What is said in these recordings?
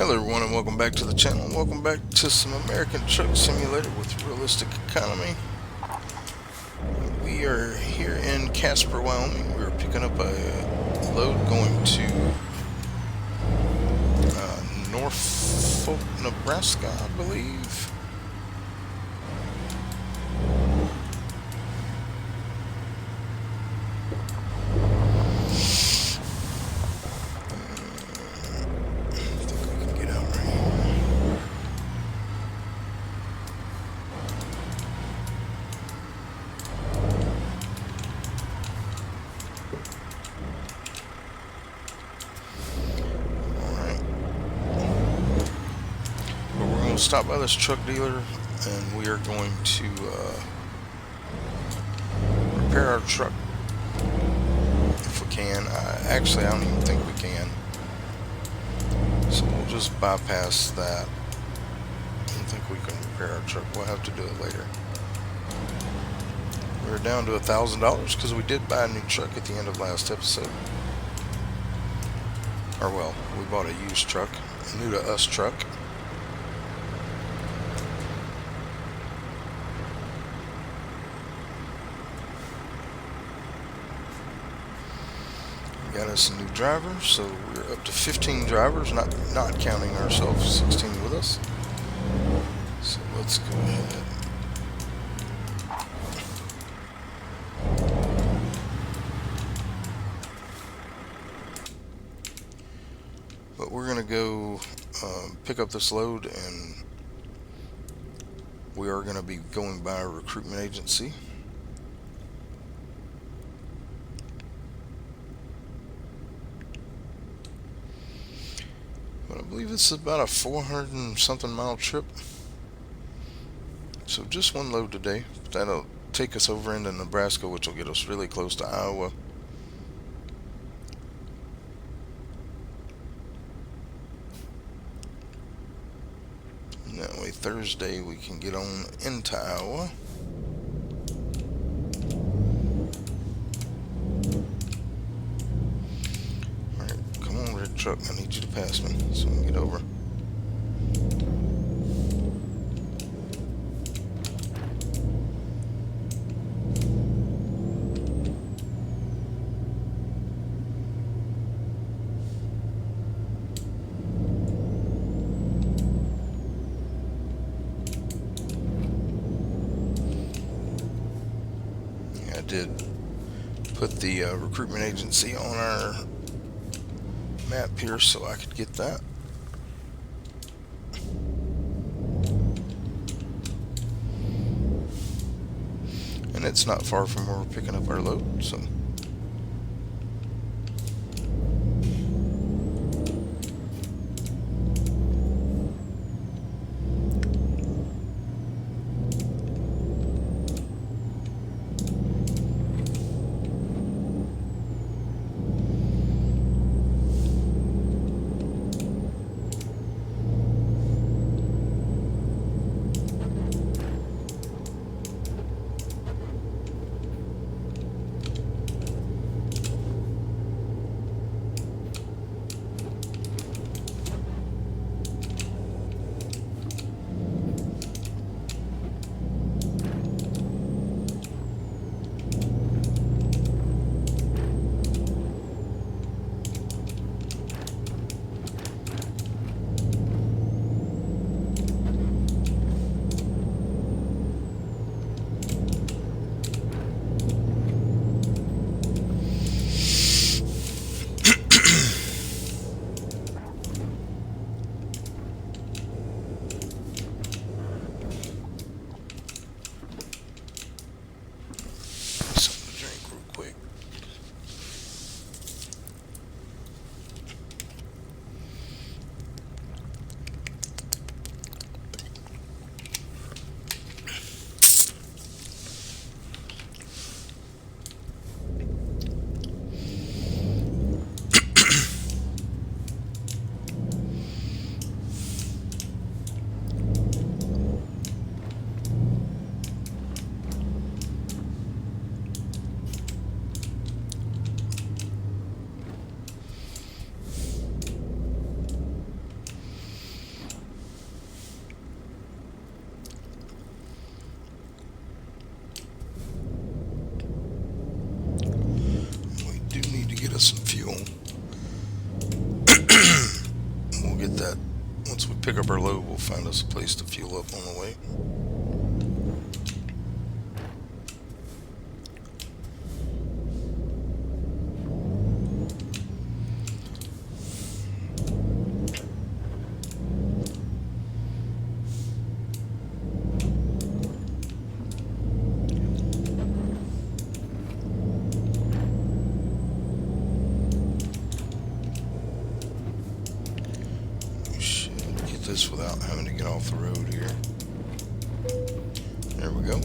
Hello everyone and welcome back to the channel. Welcome back to some American Truck Simulator with realistic economy. We are here in Casper, Wyoming. We're picking up a load going to Norfolk, Nebraska, I believe. I think we can get out right here. We're going to stop by this truck dealer and we are going to repair our truck if we can. Actually, I don't even think we can. So we'll just bypass that. I don't think we can repair our truck. We'll have to do it later. We're down to $1,000 because we did buy a new truck at the end of last episode. Or well, we bought a used truck, a new to us truck. Got us a new driver, so we're up to 15 drivers, not counting ourselves, 16 with us. So let's go ahead. But we're gonna go pick up this load, and we are gonna be going by a recruitment agency. But I believe it's about a 400 and something mile trip. So just one load today. That'll take us over into Nebraska, which will get us really close to Iowa. And that way Thursday we can get on into Iowa. Alright, come on, red truck. I need you to pass me so we can get over. I did put the recruitment agency on our map here so I could get that. And it's not far from where we're picking up our load, so. that once we pick up our load, we'll find us a place to fuel up on the way. This without having to get off the road here. There we go.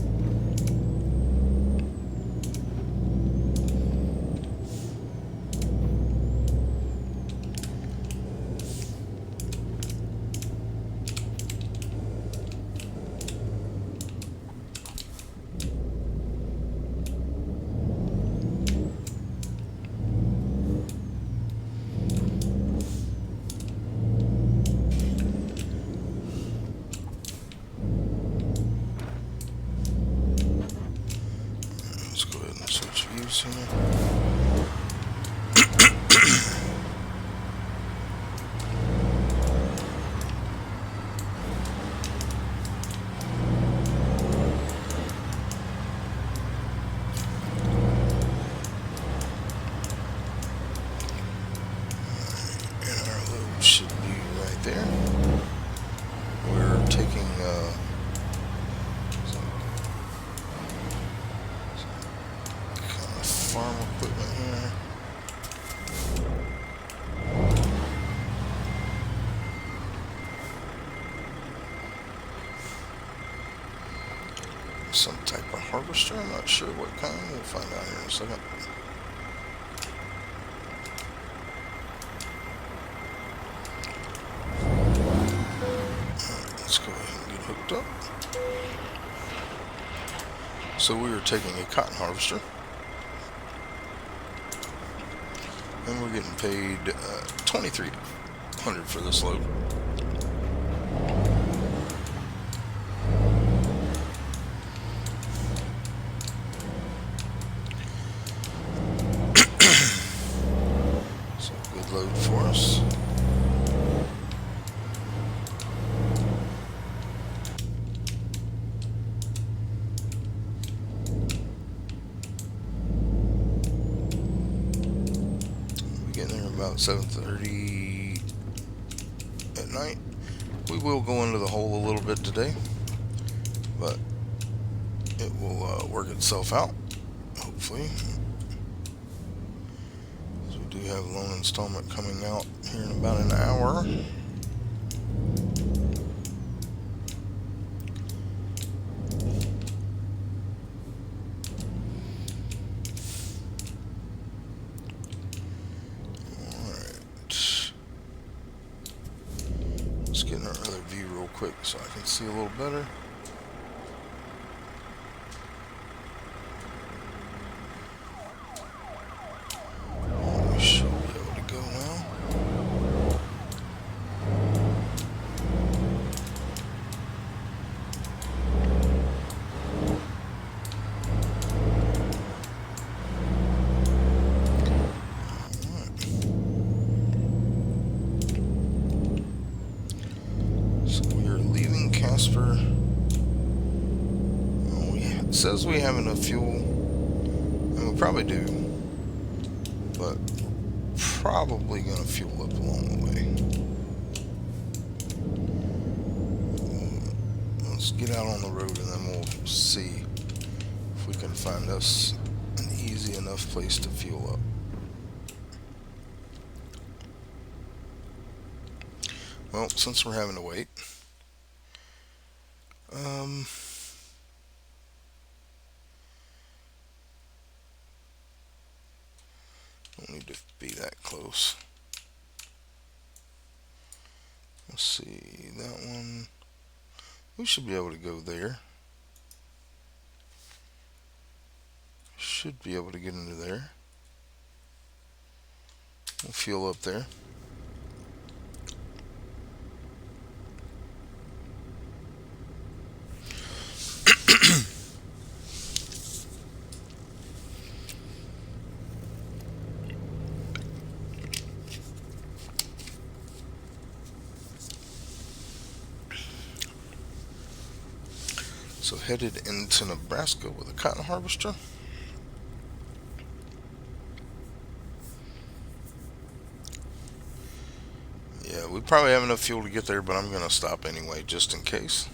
Should be right there. We're taking some kind of farm equipment here. Some type of harvester, I'm not sure what kind. We'll find out here in a second. Let's go ahead and get hooked up. So we are taking a cotton harvester, and we're getting paid $2,300 for this load. So good load for us. About 7:30 at night. We will go into the hole a little bit today, but it will work itself out, hopefully. So we do have a loan installment coming out here in about an hour. Getting our other view real quick so I can see a little better. We should be able to go now. It says we have enough fuel, and we probably do, but probably gonna fuel up along the way. Let's get out on the road and then we'll see if we can find us an easy enough place to fuel up. Well, since we're having to wait, don't need to be that close. Let's see, that one, we should be able to go there. Should be able to get into there. We'll fuel up there. So headed into Nebraska with a cotton harvester. Yeah, we probably have enough fuel to get there, but I'm going to stop anyway, just in case.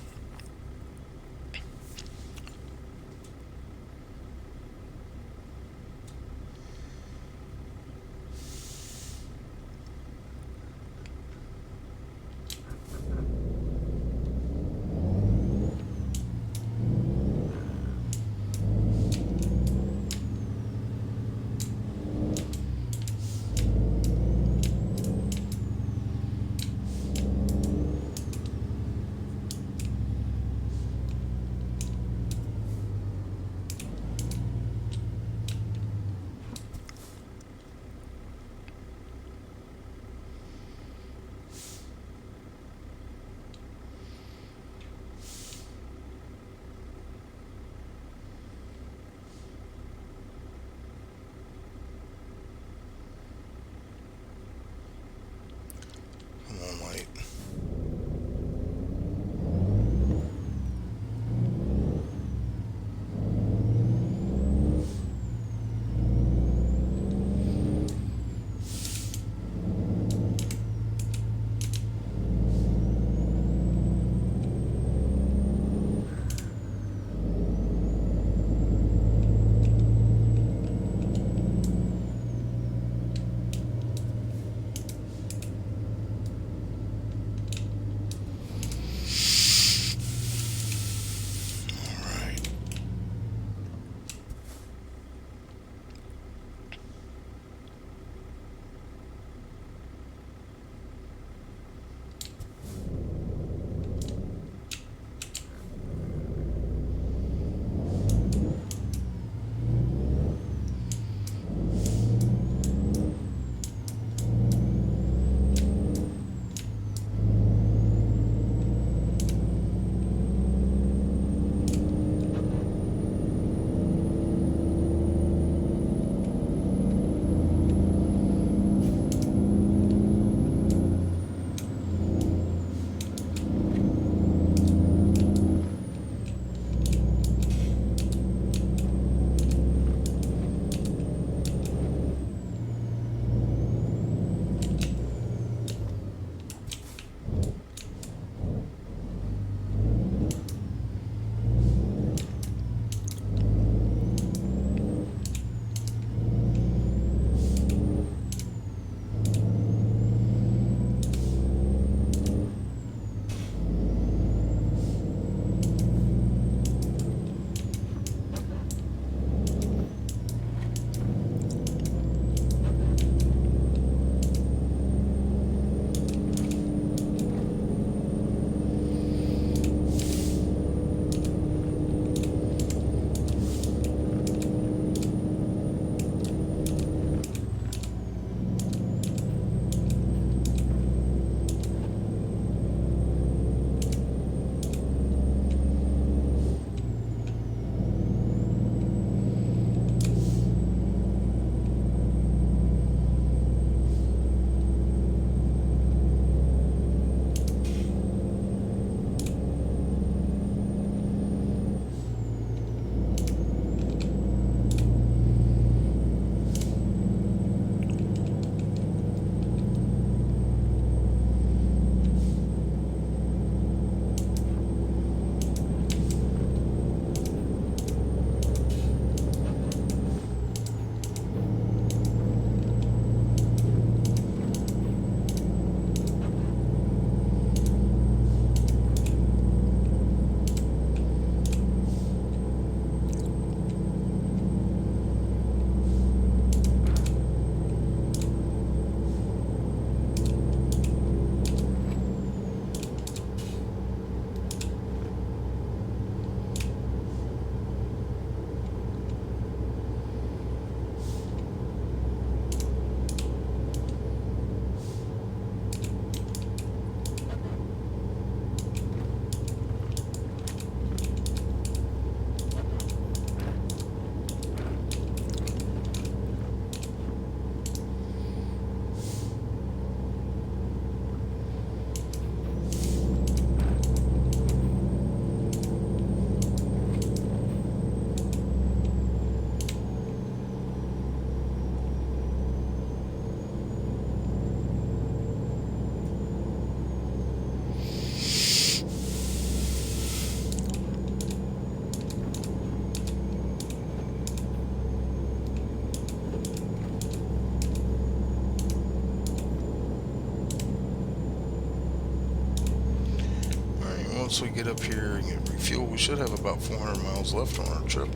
once we get up here and get refuel, we should have about 400 miles left on our trip.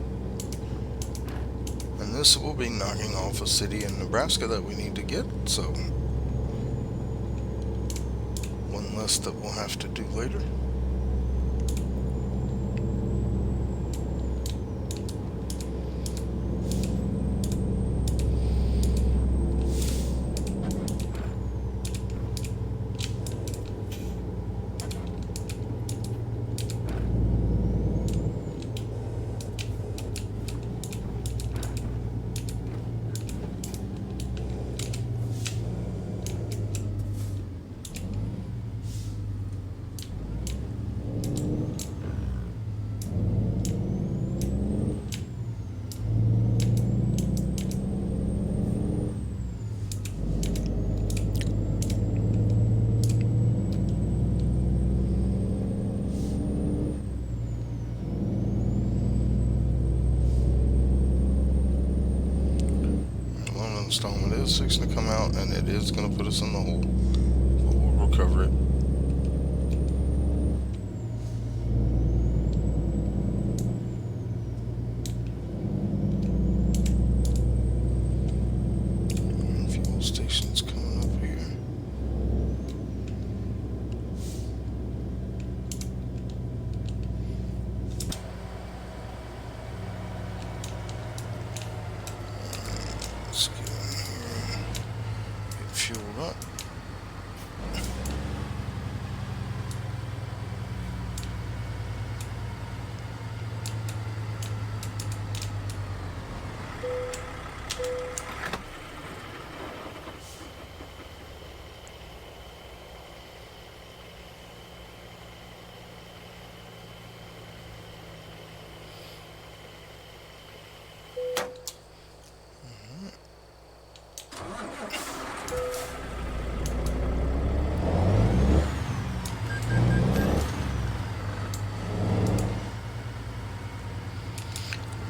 And this will be knocking off a city in Nebraska that we need to get, so one less that we'll have to do later. Installment is fixing to come out, and it is going to put us in the hole, but we'll recover it. Fuel station's coming up here. Let's get in here, get fueled up.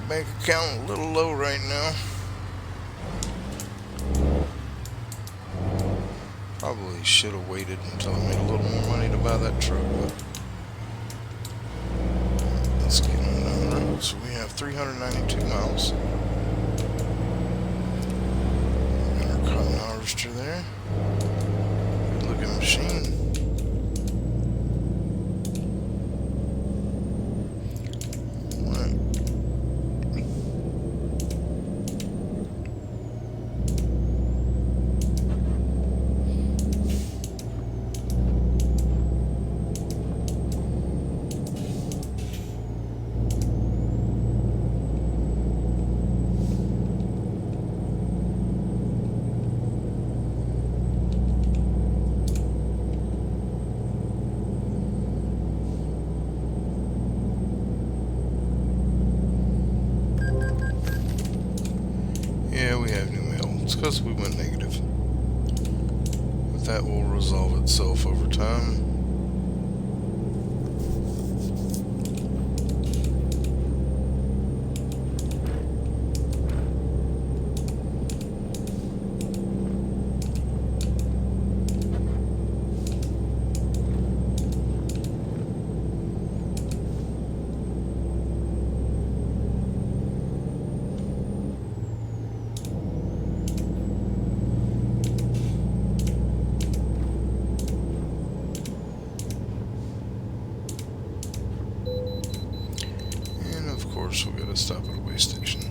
Bank account a little low right now. Probably should have waited until I made a little more money to buy that truck, but let's get on down the road. So we have 392 miles. Got our cotton harvester there. Good looking machine. Yeah, we have new mail. It's because we went negative. But that will resolve itself over time. We'll get a stop at a way station.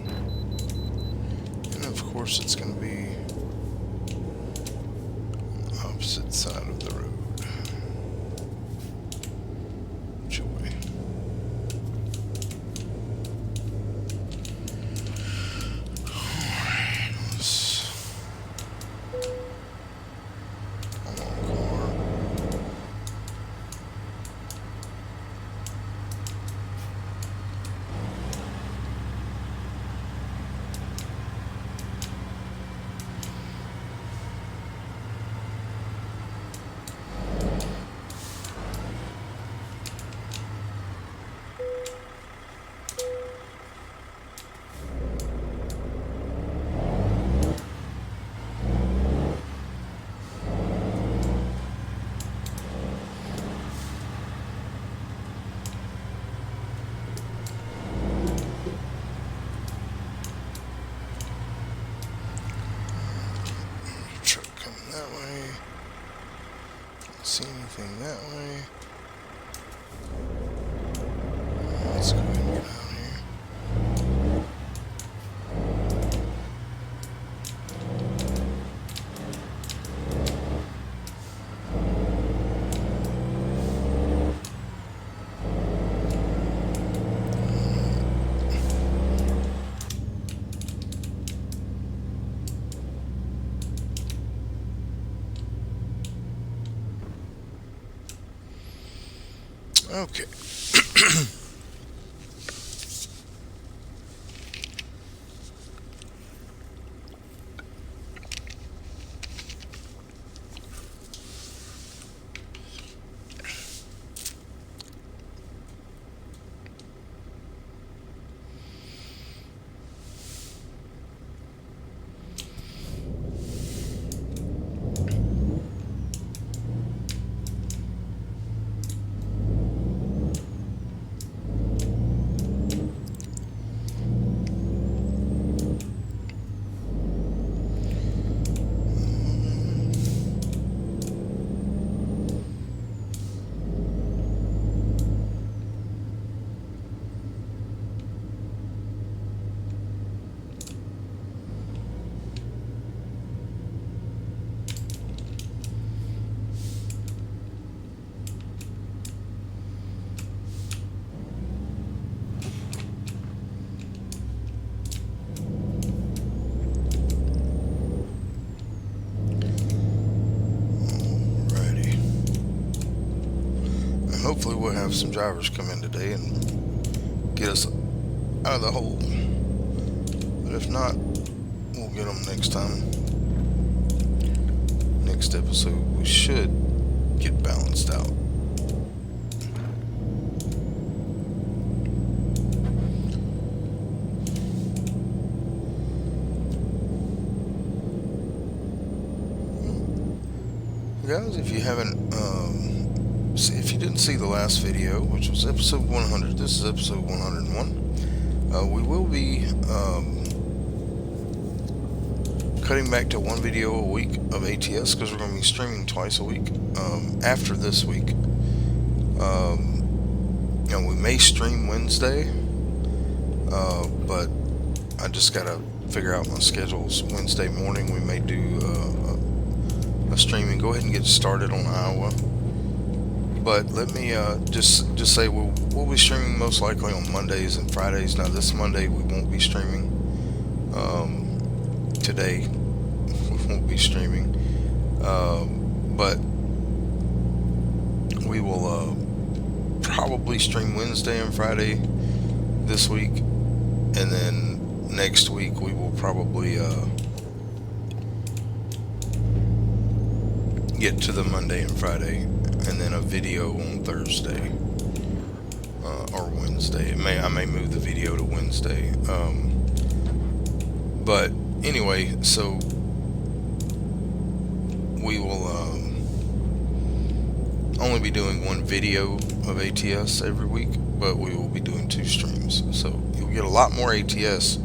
And of course it's going to be on the opposite side of the road. Which way? Alright, let's... Come on, car. See anything that way? Let's go ahead and get out here. Okay. Alrighty. And hopefully we'll have some drivers come in today and get us out of the hole. But if not, we'll get them next time. Next episode, we should get balanced out. Guys, if you haven't, if you didn't see the last video, which was episode 100, this is episode 101. We will be cutting back to one video a week of ATS because we're going to be streaming twice a week after this week. We may stream Wednesday, but I just got to figure out my schedules. Wednesday morning we may do a streaming. Go ahead and get started on Iowa. But let me just say we'll be streaming most likely on Mondays and Fridays. Now this Monday we won't be streaming. Today we won't be streaming, but we will probably stream Wednesday and Friday this week, and then next week we will probably get to the Monday and Friday, and then a video on Thursday or Wednesday. I may move the video to Wednesday, but anyway, so we will only be doing one video of ATS every week, but we will be doing 2 streams, so you'll get a lot more ATS.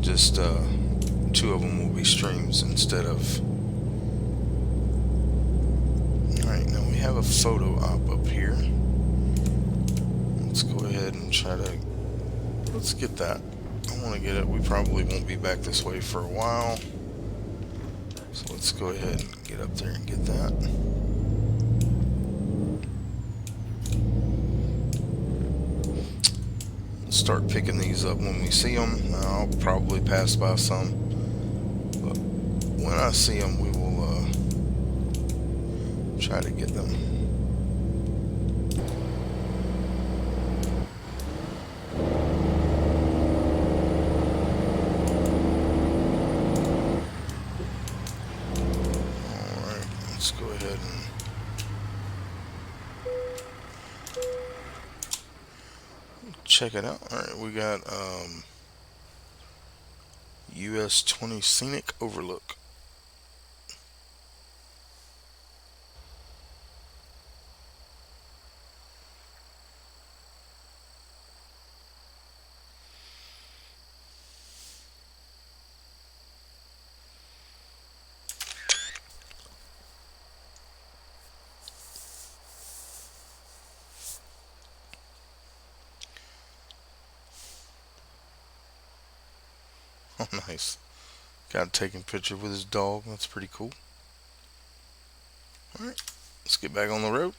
Just 2 of them will be streams instead of. Alright, now we have a photo op up here. Let's go ahead and try to. Let's get that. I want to get it. We probably won't be back this way for a while, so let's go ahead and get up there and get that. Start picking these up when we see them. I'll probably pass by some, but when I see them we will try to get them. Alright, let's go ahead and check it out. Alright, we got US 20 Scenic Overlook. Oh, nice. Got taking picture with his dog. That's pretty cool. All right, let's get back on the road.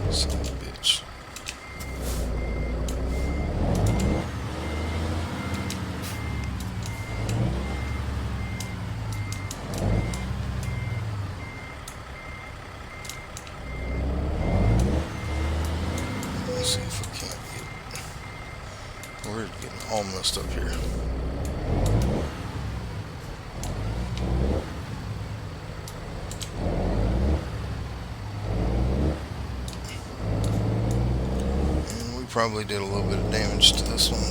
Son of a bitch. Let's see if we can't get. We're getting all messed up here. And we probably did a little bit of damage to this one.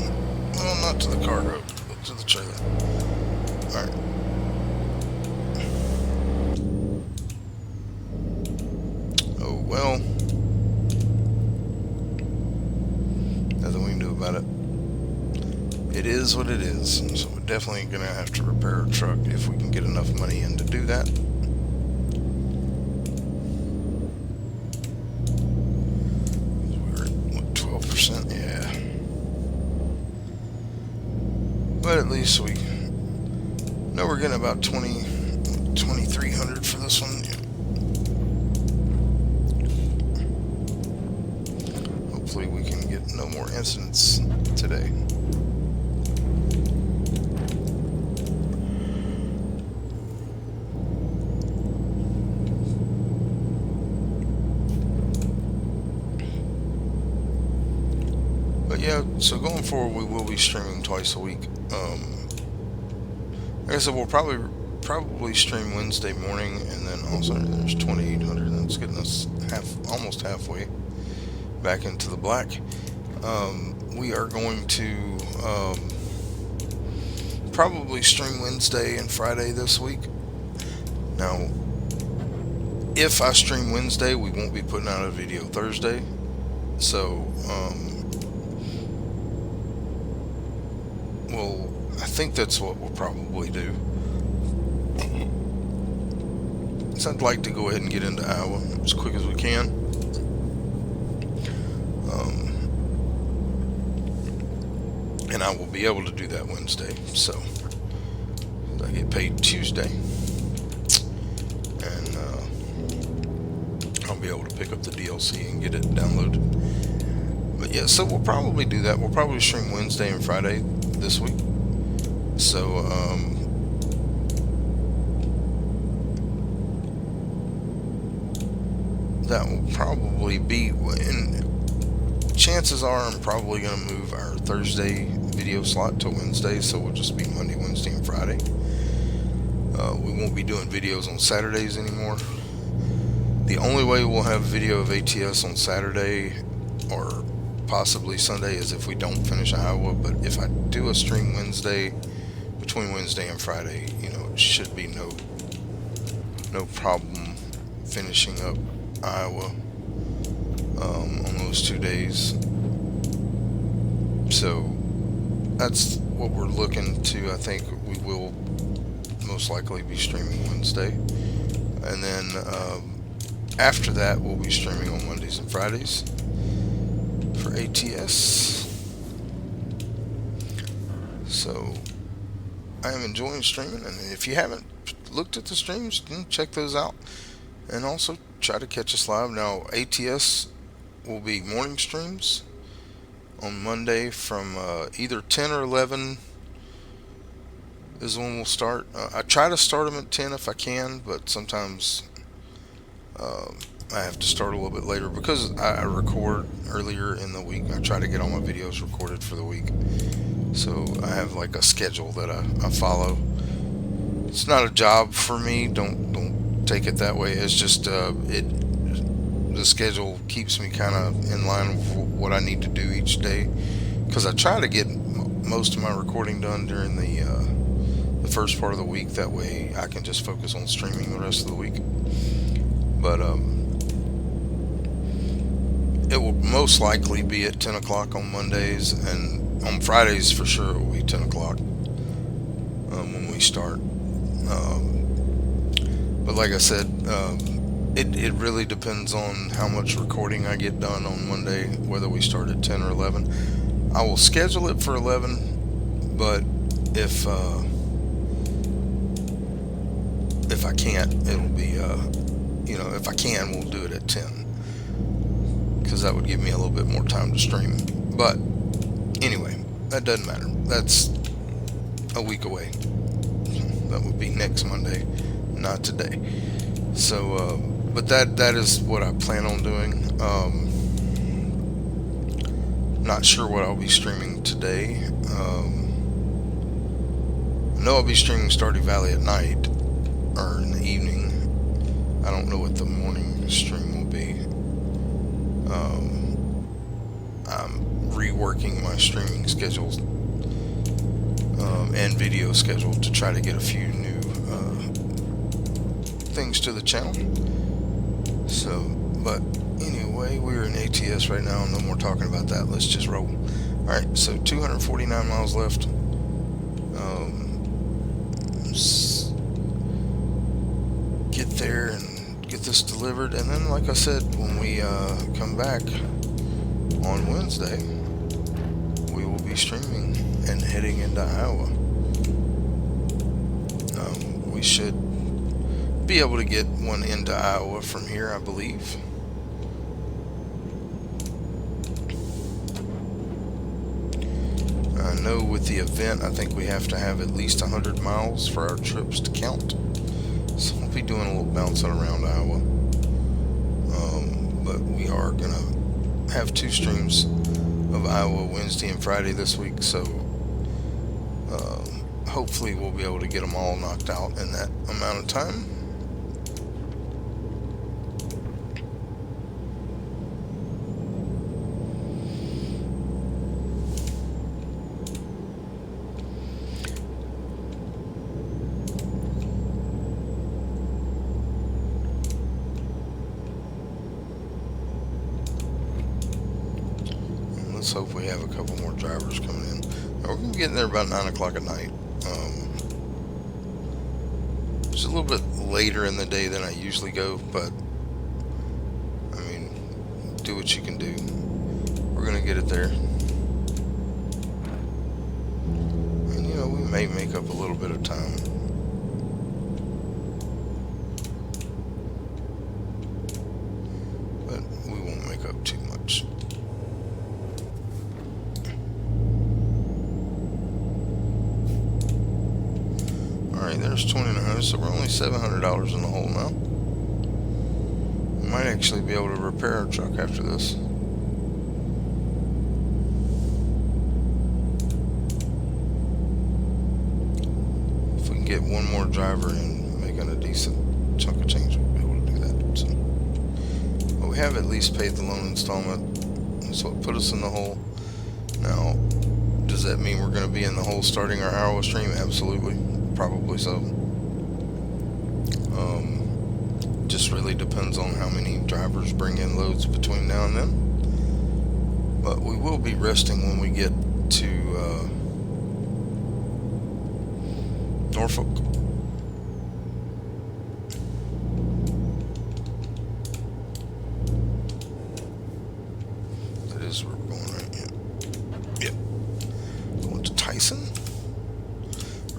Well, not to the cargo, but to the trailer. Alright. Oh well. Nothing we can do about it. It is what it is. So we're definitely going to have to repair a truck if we can get enough money in to do that. We're at, what, 12%? Yeah. But at least we know we're getting about 2,300 for this one. Hopefully we can get no more incidents today. But yeah, so going forward, we will be streaming twice a week. Like I said, we'll probably stream Wednesday morning, and then also there's 2,800. That's getting us almost halfway back into the black. We are going to probably stream Wednesday and Friday this week. Now, if I stream Wednesday, we won't be putting out a video Thursday. So, I think that's what we'll probably do. So I'd like to go ahead and get into Iowa as quick as we can. And I will be able to do that Wednesday. So I get paid Tuesday. And I'll be able to pick up the DLC and get it downloaded. But yeah, so we'll probably do that. We'll probably stream Wednesday and Friday this week. So, that will probably be, and chances are I'm probably going to move our Thursday video slot to Wednesday, so we'll just be Monday, Wednesday, and Friday. We won't be doing videos on Saturdays anymore. The only way we'll have video of ATS on Saturday or possibly Sunday is if we don't finish Iowa, but if I do a stream Wednesday, between Wednesday and Friday, it should be no problem finishing up Iowa on those 2 days. So that's what we're looking to. I think we will most likely be streaming Wednesday, and then after that we'll be streaming on Mondays and Fridays for ATS. So I am enjoying streaming, and if you haven't looked at the streams, check those out, and also try to catch us live. Now ATS will be morning streams on Monday from either 10 or 11 is when we'll start. I try to start them at 10 if I can, but sometimes I have to start a little bit later because I record earlier in the week. I try to get all my videos recorded for the week. So I have like a schedule that I follow. It's not a job for me. Don't take it that way. It's just the schedule keeps me kind of in line with what I need to do each day. Because I try to get most of my recording done during the first part of the week. That way I can just focus on streaming the rest of the week. But it will most likely be at 10 o'clock on Mondays, and on Fridays for sure it will be 10 o'clock when we start. But like I said, it really depends on how much recording I get done on Monday, whether we start at 10 or 11. I will schedule it for 11, but if if I can't, it'll be if I can, we'll do it at 10 because that would give me a little bit more time to stream. But anyway, that doesn't matter. That's a week away. That would be next Monday, not today. So, but that is what I plan on doing. Not sure what I'll be streaming today. I know I'll be streaming Stardew Valley at night or in the evening. I don't know what the morning stream will be. I'm reworking my streaming schedules and video schedule to try to get a few new things to the channel. So, but anyway, we're in ATS right now. No more talking about that. Let's just roll. Alright, so 249 miles left. Get there and get this delivered, and then like I said, when we come back on Wednesday, we will be streaming and heading into Iowa. We should be able to get one into Iowa from here, I believe. I know with the event, I think we have to have at least 100 miles for our trips to count. So we'll be doing a little bouncing around Iowa. But we are going to have 2 streams of Iowa Wednesday and Friday this week. So hopefully we'll be able to get them all knocked out in that amount of time. Let's hope we have a couple more drivers coming in. Now, we're going to be getting there about 9 o'clock at night. It's a little bit later in the day than I usually go, but I mean, do what you can do. We're going to get it there. And we may make up a little bit of time. But we won't make up too much. Alright, there's 2,900, so we're only $700 in the hole now. We might actually be able to repair our truck after this. If we can get one more driver in making a decent chunk of change, we'll be able to do that. So, but we have at least paid the loan installment. That's what put us in the hole. Now, does that mean we're going to be in the hole starting our Iowa stream? Absolutely. Probably so. Just really depends on how many drivers bring in loads between now and then. But we will be resting when we get to Norfolk. That is where we're going, right? Yep. Going to Tyson.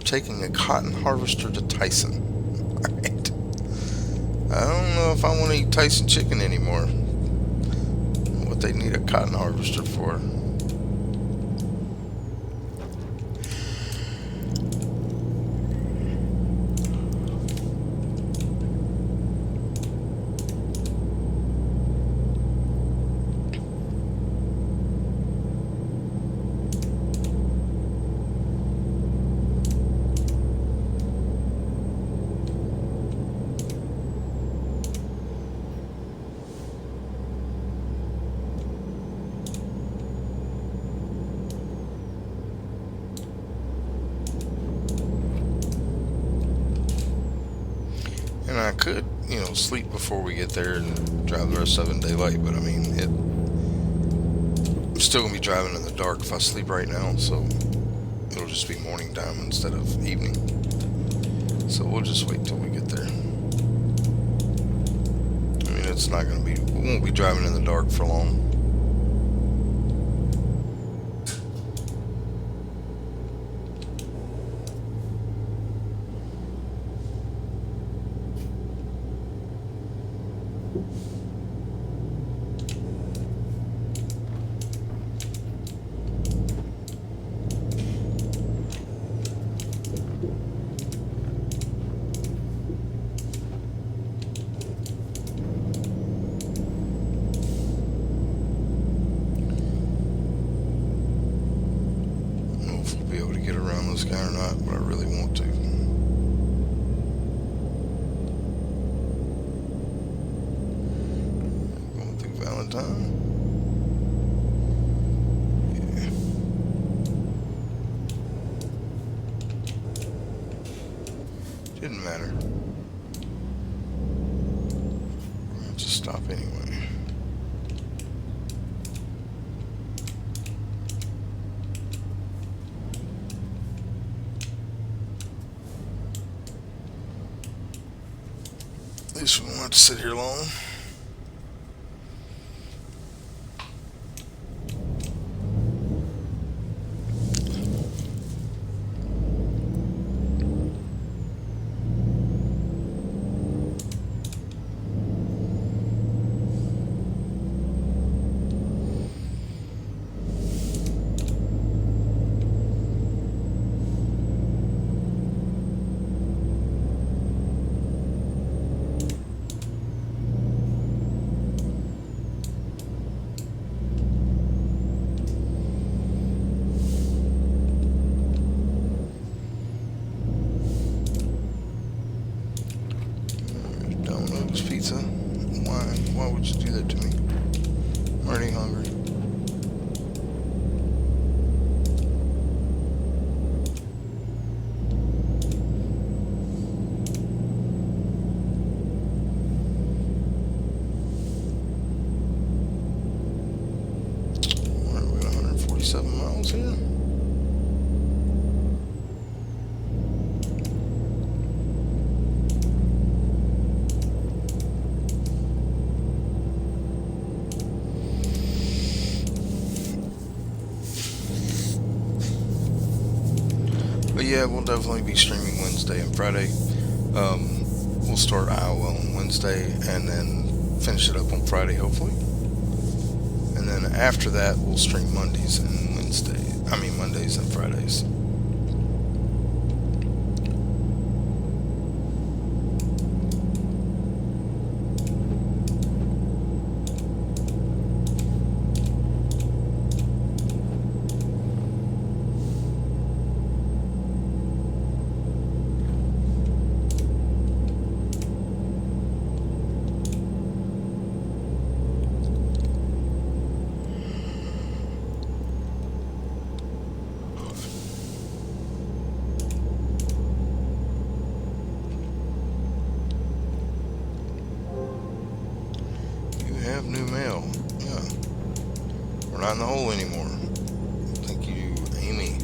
Taking a cotton harvester to Tyson. Alright. I don't know if I want to eat Tyson chicken anymore. What they need a cotton harvester for. could, sleep before we get there and drive the rest of it in daylight, but I mean, I'm still gonna be driving in the dark if I sleep right now, so it'll just be morning time instead of evening. So we'll just wait till we get there. I mean, it's not gonna be, we won't be driving in the dark for long. This guy or not, but I really want to. Going through Valentine. Yeah. Didn't matter. We're going to just stop anyway. At least we won't have to sit here long. Pizza? Why would you do that to me? I'm already hungry. Alright, we got 147 miles here. But yeah, we'll definitely be streaming Wednesday and Friday. We'll start Iowa on Wednesday and then finish it up on Friday, hopefully. And then after that, we'll stream Mondays and Mondays and Fridays. Have new mail. Yeah. We're not in the hole anymore. Thank you, Amy.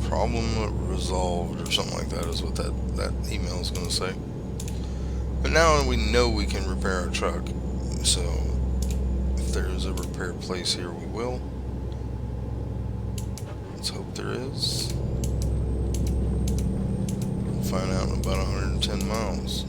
Problem resolved or something like that is what that email is going to say. But now we know we can repair our truck. So if there is a repair place here, we will. Let's hope there is. We'll find out in about 110 miles.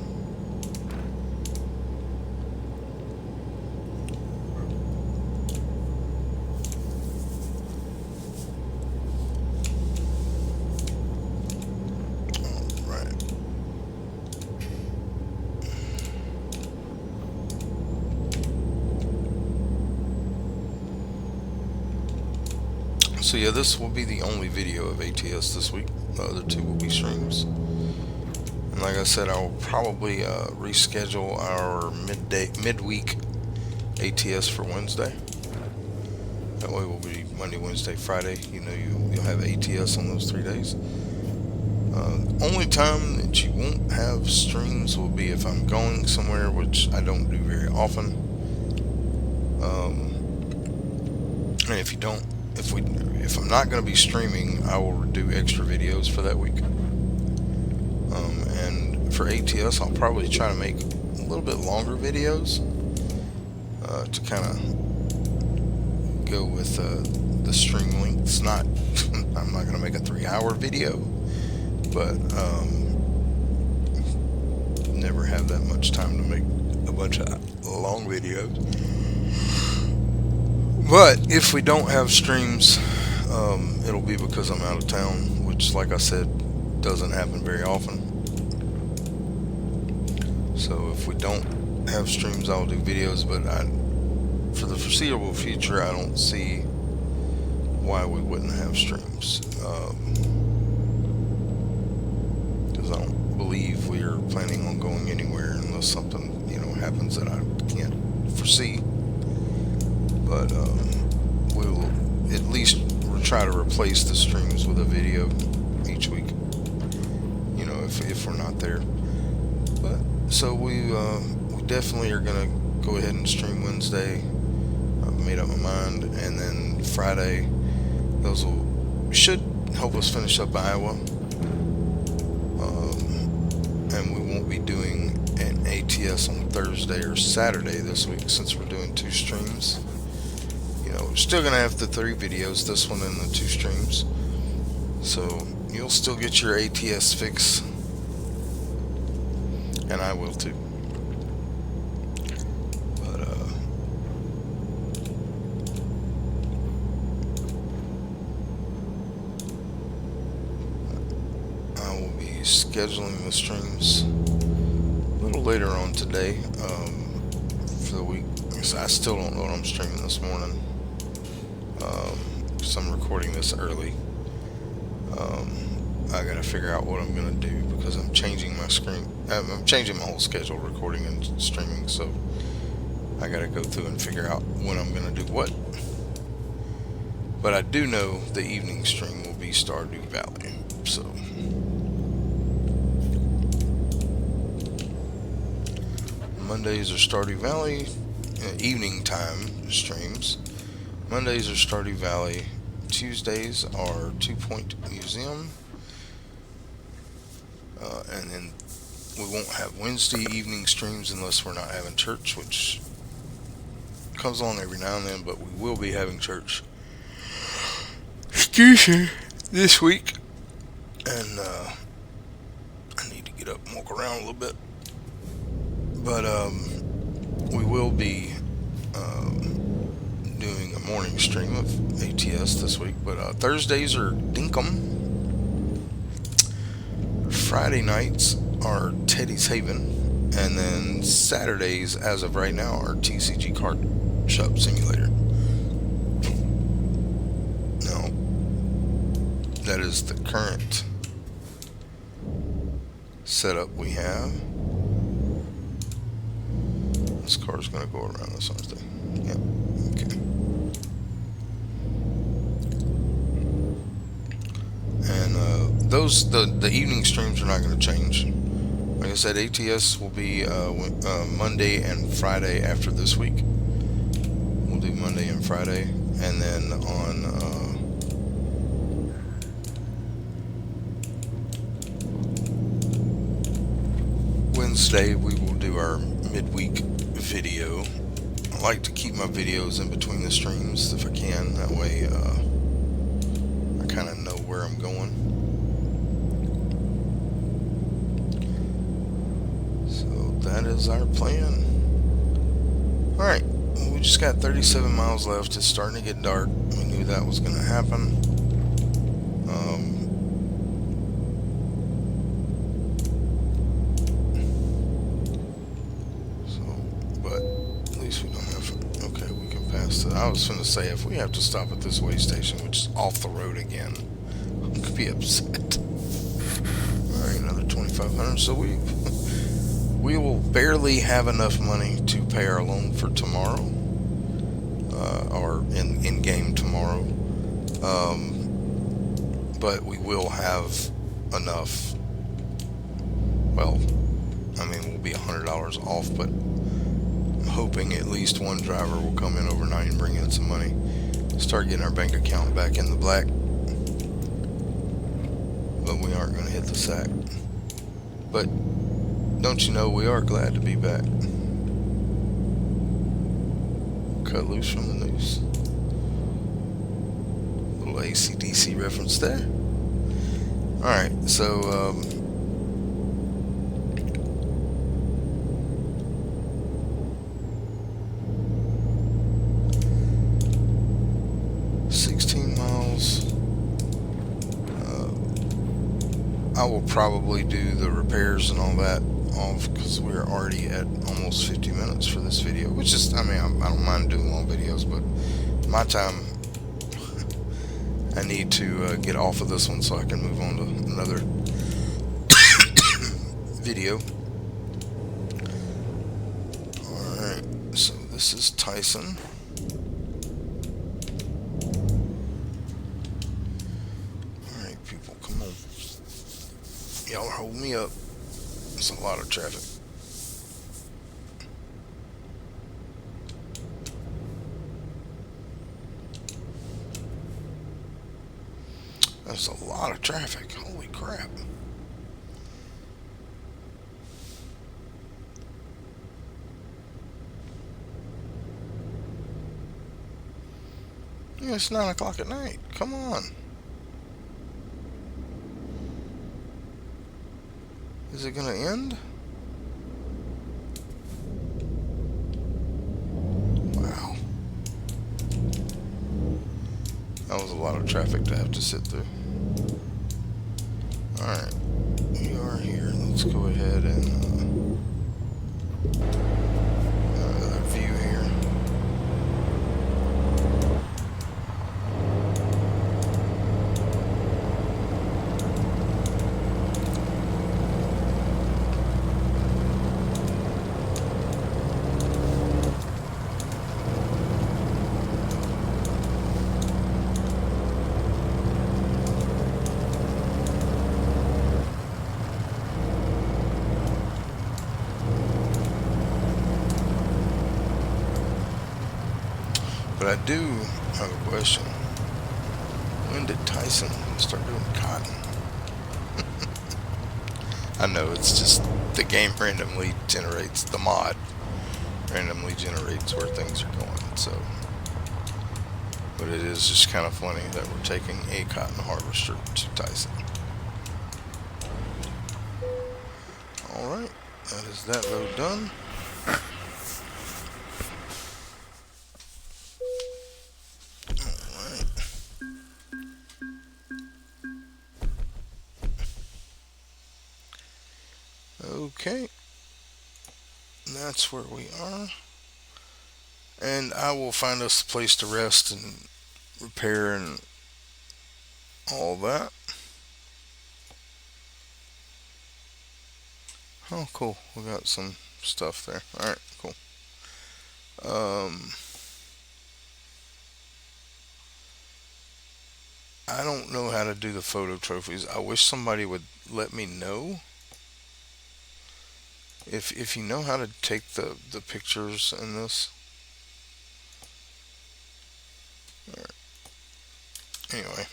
So yeah, this will be the only video of ATS this week. The other two will be streams. And like I said, I will probably reschedule our midweek ATS for Wednesday. That way we'll be Monday, Wednesday, Friday. You know, you'll have ATS on those 3 days. Only time that you won't have streams will be if I'm going somewhere, which I don't do very often. And if I'm not going to be streaming, I will do extra videos for that week. And for ATS, I'll probably try to make a little bit longer videos to kind of go with the stream lengths. Not, I'm not going to make a 3-hour video, but never have that much time to make a bunch of long videos. But if we don't have streams, it'll be because I'm out of town, which, like I said, doesn't happen very often. So if we don't have streams, I'll do videos, but for the foreseeable future, I don't see why we wouldn't have streams. Because I don't believe we are planning on going anywhere unless something, happens that I can't foresee. But we will at least try to replace the streams with a video each week, if we're not there. But so we definitely are gonna go ahead and stream Wednesday. I've made up my mind, and then Friday, those should help us finish up Iowa. And we won't be doing an ATS on Thursday or Saturday this week since we're doing 2 streams. We're still gonna have the 3 videos, this one and the 2 streams. So you'll still get your ATS fix, and I will too. But I will be scheduling the streams a little later on today for the week. I still don't know what I'm streaming this morning. Because I'm recording this early. I gotta figure out what I'm gonna do because I'm changing my screen. I'm changing my whole schedule, recording and streaming. So I gotta go through and figure out when I'm gonna do what. But I do know the evening stream will be Stardew Valley. So Mondays are Stardew Valley evening time streams. Mondays are Stardew Valley. Tuesdays are 2 Point Museum. And then we won't have Wednesday evening streams unless we're not having church, which comes along every now and then, but we will be having church. Excuse me, this week. And I need to get up and walk around a little bit. But we will be doing a morning stream of ATS this week, but Thursdays are Dinkum. Friday nights are Teddy's Haven, and then Saturdays, as of right now, are TCG Card Shop Simulator. Now, that is the current setup we have. This car is going to go around this Thursday. Yep. Okay. And the evening streams are not going to change. Like I said, ATS will be Monday and Friday after this week. We'll do Monday and Friday, and then on Wednesday we will do our midweek video. I like to keep my videos in between the streams if I can. That way I kind of know where I'm going. So that is our plan. Alright, we just got 37 miles left. It's starting to get dark. We knew that was going to happen. I was going to say, if we have to stop at this way station, which is off the road again, I'm going to be upset. Alright, another 2,500. So we will barely have enough money to pay our loan for tomorrow. or in game tomorrow. But we will have enough. Well, I mean, we'll be $100 off, but I'm hoping at least one driver will come in overnight and bring in some money. Start getting our bank account back in the black, but we aren't going to hit the sack. But don't you know, we are glad to be back. Cut loose from the news. Little AC/DC reference there. Alright, so 16 miles. I will probably do the repairs and all that off because we're already at almost 50 minutes for this video, which is, I mean, I don't mind doing long videos, but my time, I need to get off of this one so I can move on to another video. Alright, so this is Tyson. Alright, people, come on. Y'all are holding me up. It's a lot of traffic. There's a lot of traffic. Holy crap. Yeah, it's 9 o'clock at night. Come on. Is it gonna end? Wow. That was a lot of traffic to have to sit through. Alright. We are here. Let's go ahead and another view here. But I do have a question. When did Tyson start doing cotton? I know it's just the game randomly generates, the mod randomly generates where things are going, so. But it is just kind of funny that we're taking a cotton harvester to Tyson. Alright, that is that load done. Okay, that's where we are, and I will find us a place to rest and repair and all that. Oh, cool, we got some stuff there. Alright, cool. I don't know how to do the photo trophies. I wish somebody would let me know. If you know how to take the pictures in this. Anyway,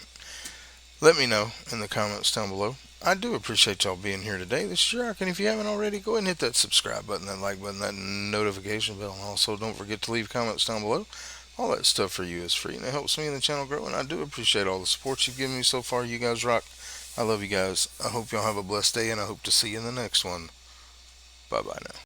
let me know in the comments down below. I do appreciate y'all being here today. This is Rock, and if you haven't already, go ahead and hit that subscribe button, that like button, that notification bell, and also don't forget to leave comments down below. All that stuff for you is free, and it helps me and the channel grow, and I do appreciate all the support you've given me so far. You guys rock. I love you guys. I hope y'all have a blessed day, and I hope to see you in the next one. Bye-bye now.